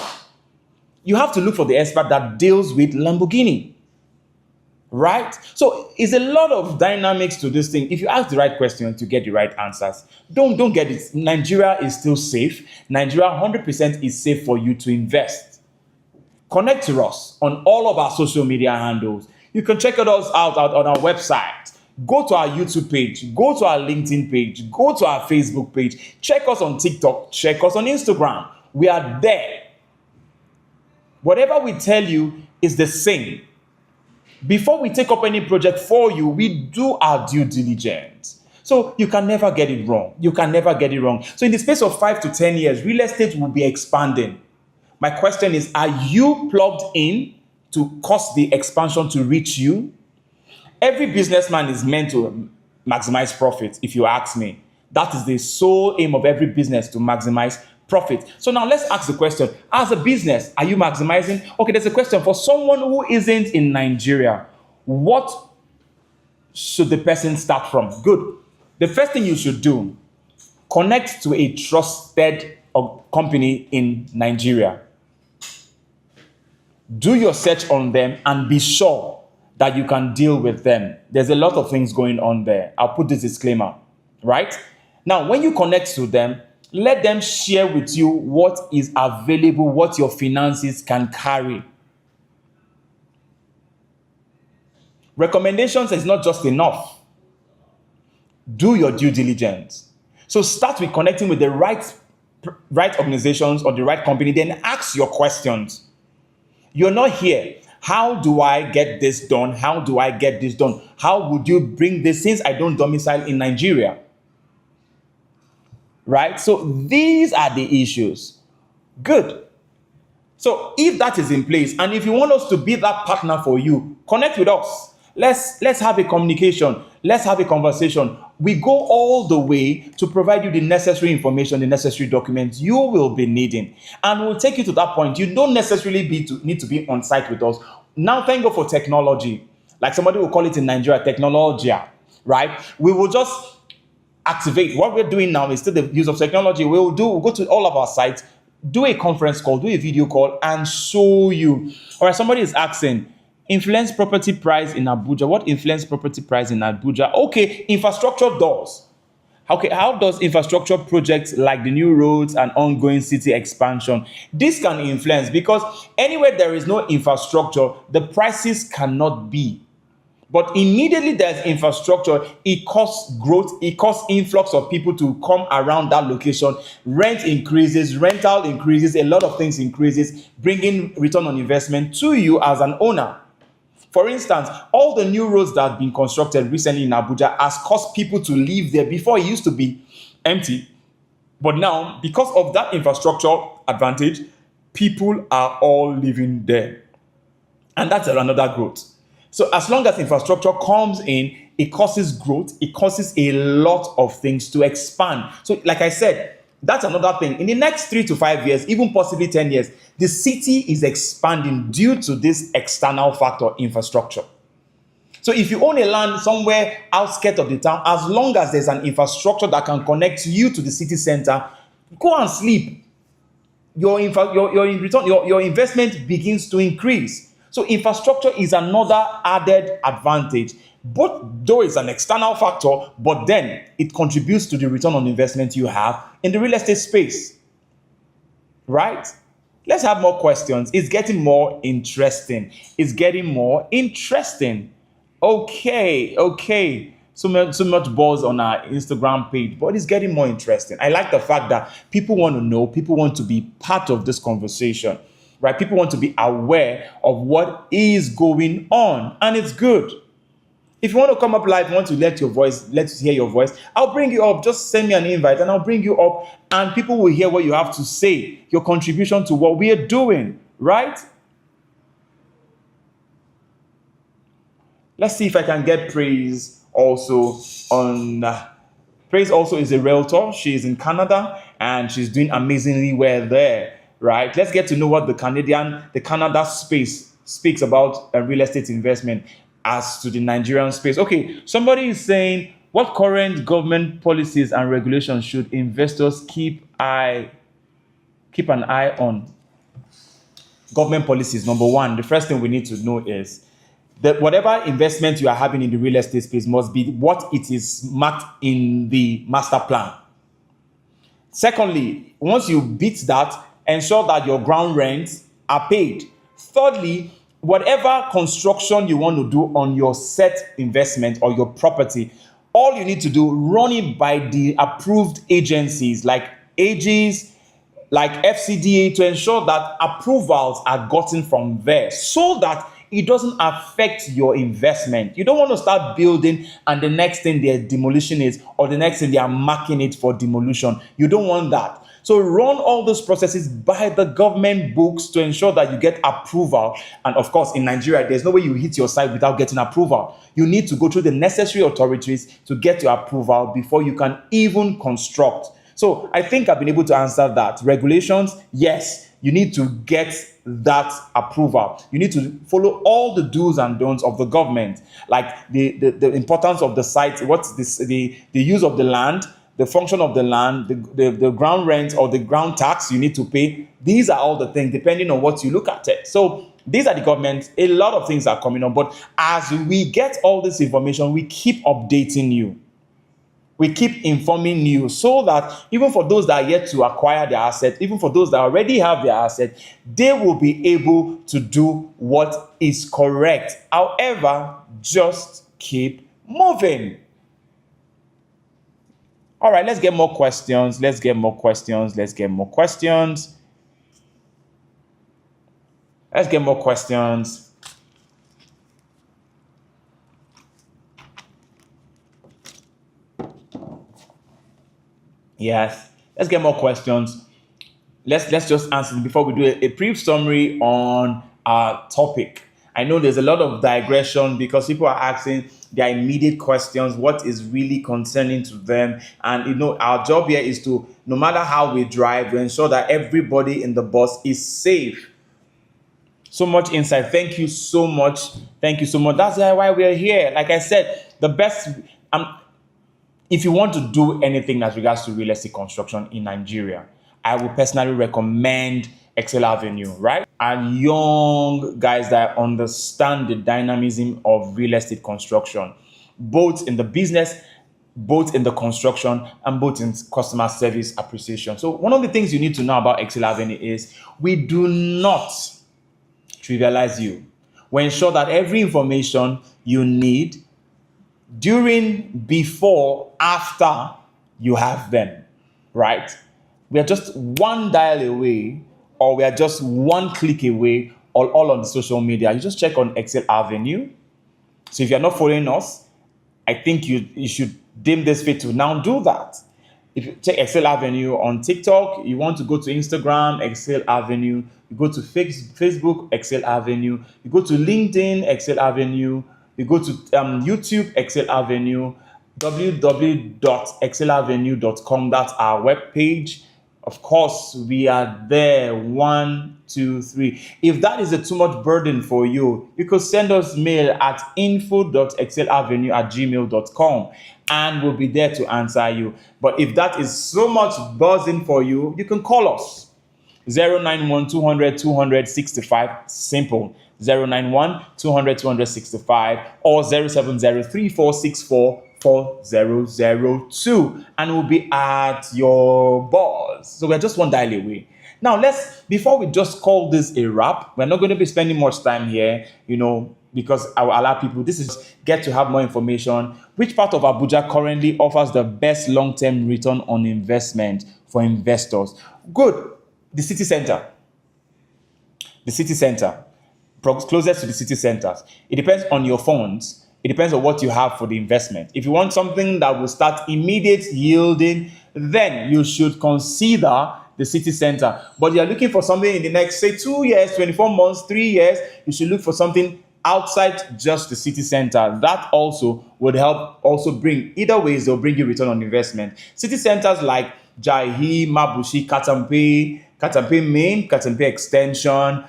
You have to look for the expert that deals with Lamborghini, right? So it's a lot of dynamics to this thing. If you ask the right question to get the right answers, don't get it. Nigeria is still safe. Nigeria 100% is safe for you to invest. Connect to us on all of our social media handles. You can check us out on our website. Go to our YouTube page. Go to our LinkedIn page. Go to our Facebook page. Check us on TikTok. Check us on Instagram. We are there. Whatever we tell you is the same. Before we take up any project for you, we do our due diligence. So you can never get it wrong. You can never get it wrong. So in the space of 5 to 10 years, real estate will be expanding. My question is, are you plugged in to cause the expansion to reach you? Every businessman is meant to maximize profit, if you ask me. That is the sole aim of every business, to maximize profit. So now let's ask the question, as a business, are you maximizing? Okay, there's a question for someone who isn't in Nigeria. What should the person start from? Good. The first thing you should do, connect to a trusted company in Nigeria. Do your search on them and be sure that you can deal with them. There's a lot of things going on there. I'll put this disclaimer, right? Now, when you connect to them, let them share with you what is available, what your finances can carry. Recommendations is not just enough. Do your due diligence. So start with connecting with the right organizations or the right company, then ask your questions. You're not here. How do I get this done? How do I get this done? How would you bring this since I don't domicile in Nigeria? Right? So these are the issues. Good. So if that is in place, and if you want us to be that partner for you, connect with us. Let's have a communication. Let's have a conversation. We go all the way to provide you the necessary information, the necessary documents you will be needing. And we'll take you to that point. You don't necessarily need to be on site with us. Now, thank God for technology. Like somebody will call it in Nigeria, technology, right? We will just activate. What we're doing now is still the use of technology. We'll go to all of our sites, do a conference call, do a video call, and show you. All right, somebody is asking, influence property price in Abuja. What influence property price in Abuja? Okay, infrastructure does. Okay, how does infrastructure projects like the new roads and ongoing city expansion, this can influence, because anywhere there is no infrastructure, the prices cannot be. But immediately there's infrastructure, it causes growth, it causes influx of people to come around that location. Rent increases, rental increases, a lot of things increases, bringing return on investment to you as an owner. For instance, all the new roads that have been constructed recently in Abuja has caused people to live there. Before, it used to be empty. But now, because of that infrastructure advantage, people are all living there. And that's another growth. So as long as infrastructure comes in, it causes growth, it causes a lot of things to expand. So like I said, that's another thing. In the next 3 to 5 years, even possibly 10 years, the city is expanding due to this external factor, infrastructure. So if you own a land somewhere outskirts of the town, as long as there's an infrastructure that can connect you to the city center, go and sleep. Your investment begins to increase. So infrastructure is another added advantage. Both though it's an external factor, but then it contributes to the return on investment you have in the real estate space. Right? Let's have more questions. It's getting more interesting. It's getting more interesting. Okay. So much buzz on our Instagram page, but it's getting more interesting. I like the fact that people want to know, people want to be part of this conversation, right? People want to be aware of what is going on, and it's good. If you want to come up live, want to let us hear your voice, I'll bring you up. Just send me an invite and I'll bring you up, and people will hear what you have to say, your contribution to what we are doing, right? Let's see if I can get Praise also on. Praise also is a realtor. She is in Canada and she's doing amazingly well there, right? Let's get to know what the Canada space speaks about real estate investment as to the Nigerian space. Okay, somebody is saying, what current government policies and regulations should investors keep an eye on? Government policies, number one, the first thing we need to know is that whatever investment you are having in the real estate space must be what it is marked in the master plan. Secondly, once you beat that, ensure that your ground rents are paid. Thirdly, whatever construction you want to do on your set investment or your property, all you need to do, run it by the approved agencies like AGs, like FCDA, to ensure that approvals are gotten from there so that it doesn't affect your investment. You don't want to start building and the next thing they're demolition it, or the next thing they are marking it for demolition. You don't want that. So run all those processes by the government books to ensure that you get approval. And of course, in Nigeria, there's no way you hit your site without getting approval. You need to go through the necessary authorities to get your approval before you can even construct. So I think I've been able to answer that. Regulations, yes, you need to get that approval. You need to follow all the do's and don'ts of the government, like the importance of the site, what's the use of the land, the function of the land, the ground rent or the ground tax you need to pay. These are all the things depending on what you look at it. So these are the government. A lot of things are coming on, but as we get all this information, we keep updating you. We keep informing you so that even for those that are yet to acquire their asset, even for those that already have their asset, they will be able to do what is correct. However, just keep moving. All right, let's get more questions. Let's get more questions. Let's get more questions. Let's get more questions. Yes, let's get more questions. Let's just answer them before we do a brief summary on our topic. I know there's a lot of digression because people are asking their immediate questions, what is really concerning to them. And our job here is to, no matter how we drive, to ensure that everybody in the bus is safe. So much insight. Thank you so much. Thank you so much. That's why we're here. Like I said, the best. if you want to do anything as regards to real estate construction in Nigeria, I would personally recommend Excel Avenue, right? And young guys that understand the dynamism of real estate construction, both in the business, both in the construction, and both in customer service appreciation. So one of the things you need to know about Excel Avenue is we do not trivialize you. We ensure that every information you need during, before, after you have them, right? We are just one dial away, or we are just one click away, all on social media. You just check on Excel Avenue. So if you're not following us, I think you should deem this fit to now do that. If you check Excel Avenue on TikTok, you want to go to Instagram, Excel Avenue. You go to Facebook, Excel Avenue. You go to LinkedIn, Excel Avenue. You go to YouTube, Excel Avenue, www.excelavenue.com. That's our webpage. Of course, we are there. 1, 2, 3. If that is a too much burden for you, you could send us mail at info.excelavenue@gmail.com and we'll be there to answer you. But if that is so much buzzing for you, you can call us. 091 200 265, simple. 091 200 265 or 070 3464 4002, and we'll be at your buzz. So we're just one dial away. Now before we just call this a wrap, we're not going to be spending much time here, because I will allow people, this is get to have more information. Which part of Abuja currently offers the best long-term return on investment for investors? Good. The city center. The city center. Closest to the city centers. It depends on your funds. It depends on what you have for the investment. If you want something that will start immediate yielding, then you should consider the city center. But you're looking for something in the next, say, 2 years, 24 months, 3 years, you should look for something outside just the city center. That also would help also bring, either ways, they'll bring you return on investment. City centers like Jahi, Mabushi, Katampe Main, Katampe Extension.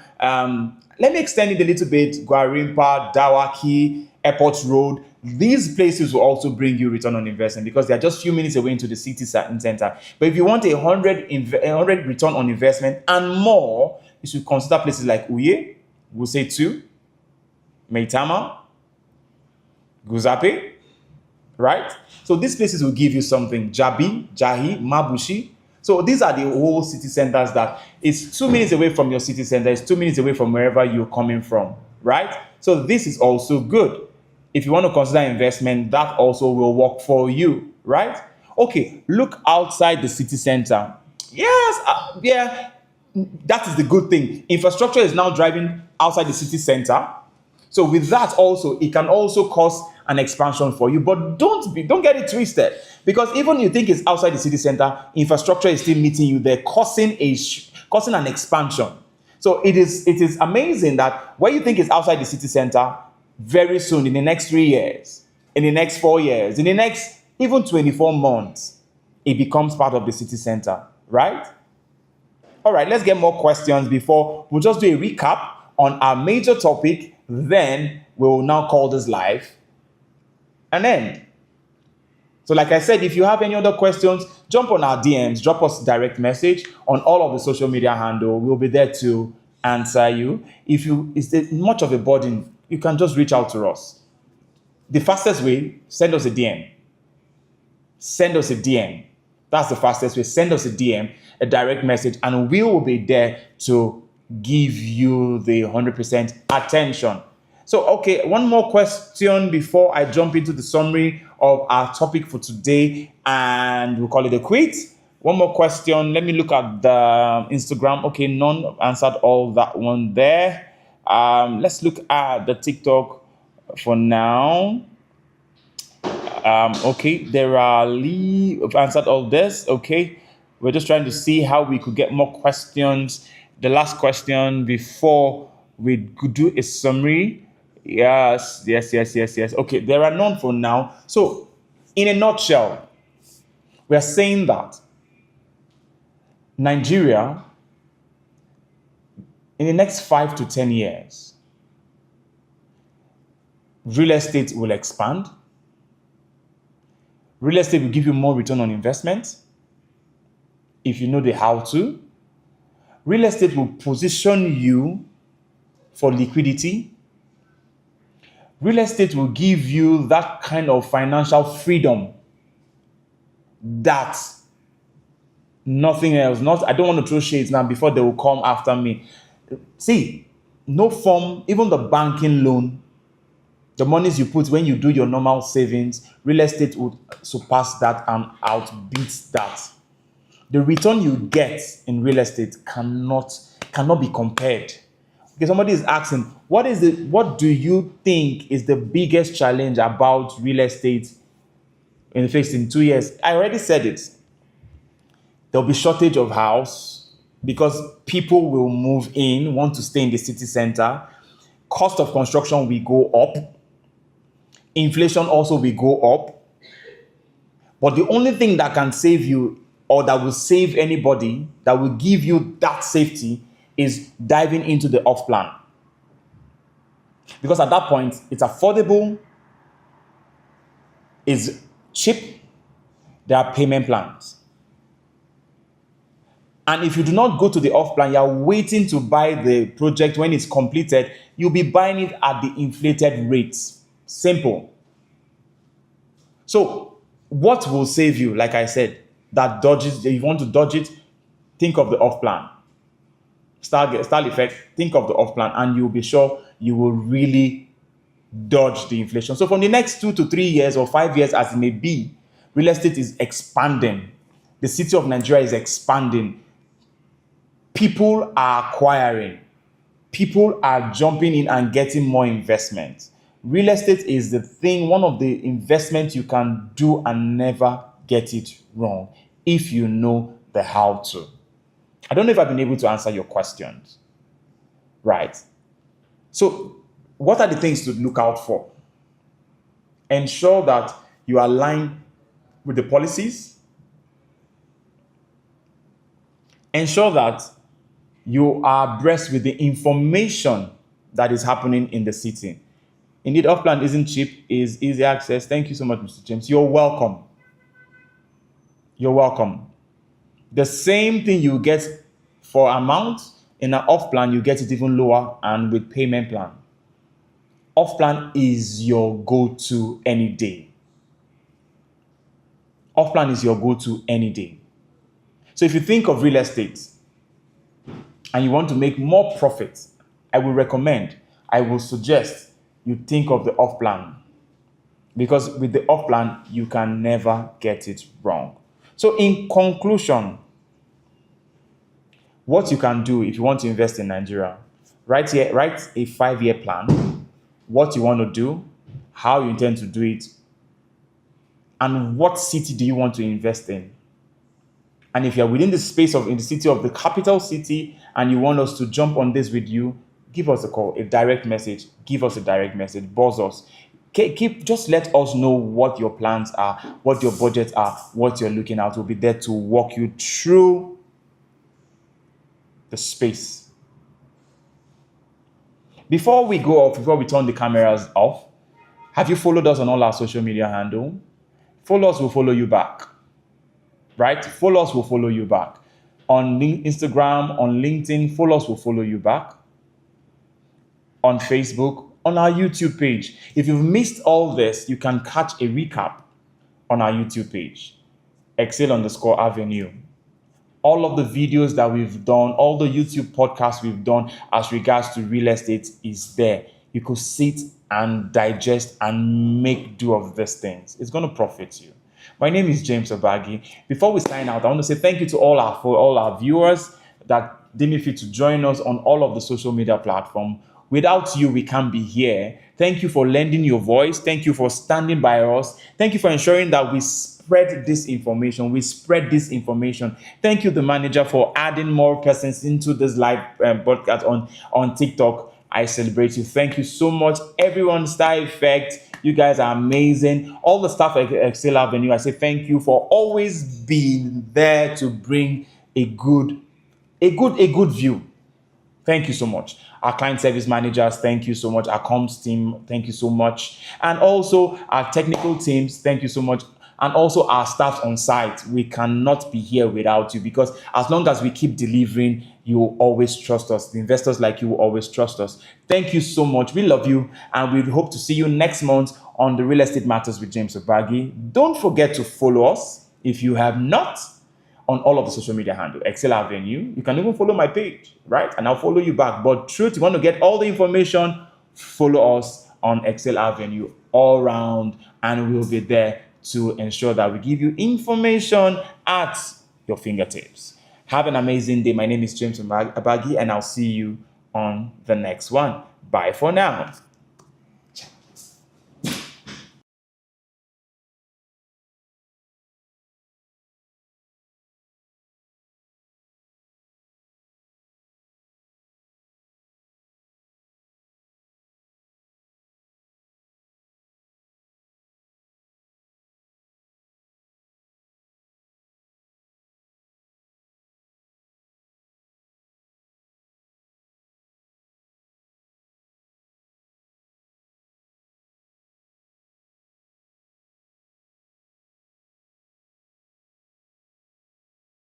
Let me extend it a little bit. Gwarimpa, Dawaki, Airport Road. These places will also bring you return on investment because they are just a few minutes away into the city center. But if you want 100 return on investment and more, you should consider places like Uye, Wuse 2, Meitama, Guzape, right? So these places will give you something. Jabi, Jahi, Mabushi. So these are the whole city centers that is 2 minutes away from your city center. It's 2 minutes away from wherever you're coming from, right? So this is also good. If you want to consider investment, that also will work for you, right? Okay, look outside the city center. Yes, that is the good thing. Infrastructure is now driving outside the city center. So with that also, it can also cause an expansion for you. But don't get it twisted. Because even you think it's outside the city center, infrastructure is still meeting you there, causing an expansion. So it is amazing that where you think it's outside the city center, very soon, in the next 3 years, in the next 4 years, in the next even 24 months, it becomes part of the city center, right? All right, let's get more questions before we'll just do a recap on our major topic. Then we'll now call this live and end. So like I said, if you have any other questions, jump on our DMs, drop us a direct message on all of the social media handle. We'll be there to answer you. If it's much of a burden, you can just reach out to us. The fastest way, send us a DM. Send us a DM. That's the fastest way. Send us a DM, a direct message, and we will be there to give you the 100% attention. So, okay, one more question before I jump into the summary of our topic for today, and we'll call it a quit. One more question. Let me look at the Instagram. Okay, none answered all that one there. Let's look at the TikTok for now. Okay, there are Lee have answered all this. Okay, we're just trying to see how we could get more questions. The last question before we could do a summary. Yes. Okay, there are none for now. So, in a nutshell, we are saying that Nigeria, in the next 5 to 10 years, real estate will expand. Real estate will give you more return on investment if you know the how to. Real estate will position you for liquidity. Real estate will give you that kind of financial freedom that nothing else. Not, I don't want to throw shades now before they will come after me. See, no form, even the banking loan, the monies you put when you do your normal savings, real estate would surpass that and outbeat that. The return you get in real estate cannot be compared. Because somebody is asking, what do you think is the biggest challenge about real estate in 2 years? I already said it. There'll be shortage of house because people will move in, want to stay in the city center. Cost of construction will go up. Inflation also will go up. But the only thing that can save you, or that will save anybody, that will give you that safety, is diving into the off plan. Because at that point, it's affordable, it's cheap, there are payment plans. And if you do not go to the off plan, you're waiting to buy the project when it's completed, you'll be buying it at the inflated rates. Simple. So, what will save you? Like I said, that dodges, if you want to dodge it, think of the off plan. Style effect, think of the off plan, and you'll be sure you will really dodge the inflation. So, from the next 2 to 3 years or 5 years, as it may be, real estate is expanding. The city of Nigeria is expanding. People are acquiring. People are jumping in and getting more investment. Real estate is the thing, one of the investments you can do and never get it wrong if you know the how to. I don't know if I've been able to answer your questions. Right. So, what are the things to look out for? Ensure that you align with the policies. Ensure that you are abreast with the information that is happening in the city. Indeed, off-plan isn't cheap, is easy access. Thank you so much, Mr. James. You're welcome. You're welcome. The same thing you get for amount, in an off-plan, you get it even lower and with payment plan. Off-plan is your go-to any day. Off-plan is your go-to any day. So if you think of real estate and you want to make more profit, I will suggest you think of the off-plan. Because with the off-plan, you can never get it wrong. So in conclusion, what you can do if you want to invest in Nigeria, write a 5-year plan, what you want to do, how you intend to do it, and what city do you want to invest in. And if you're within the space in the city of the capital city and you want us to jump on this with you, give us a call, a direct message. Give us a direct message. Buzz us. Just let us know what your plans are, what your budgets are, what you're looking at. We'll be there to walk you through the space. Before we turn the cameras off, have you followed us on all our social media handles? Follow us, we'll follow you back. Right? Follow us, we'll follow you back. On Instagram, on LinkedIn, follow us, we'll follow you back. On Facebook, on our YouTube page. If you've missed all this, you can catch a recap on our YouTube page, Excel_Avenue. All of the videos that we've done, all the YouTube podcasts we've done as regards to real estate is there. You could sit and digest and make do of these things. It's going to profit you. My name is James Abagi. Before we sign out, I want to say thank you to all our viewers that deemed fit to join us on all of the social media platforms. Without you, we can't be here. Thank you for lending your voice. Thank you for standing by us. Thank you for ensuring that we spread this information. Thank you, the manager, for adding more persons into this live broadcast on TikTok. I celebrate you. Thank you so much. Everyone, Star Effect, you guys are amazing. All the staff at Excel Avenue, I say thank you for always being there to bring a good view. Thank you so much. Our client service managers, thank you so much. Our comms team, thank you so much. And also our technical teams, thank you so much. and also our staff on site. We cannot be here without you, because as long as we keep delivering, you will always trust us. The investors like you will always trust us. Thank you so much. We love you, and we hope to see you next month on the Real Estate Matters with James Abagi. Don't forget to follow us if you have not on all of the social media handle, Excel Avenue. You can even follow my page, right? And I'll follow you back. But truth, you want to get all the information, follow us on Excel Avenue all around, and we'll be there to ensure that we give you information at your fingertips. Have an amazing day. My name is James Abagi, and I'll see you on the next one. Bye for now.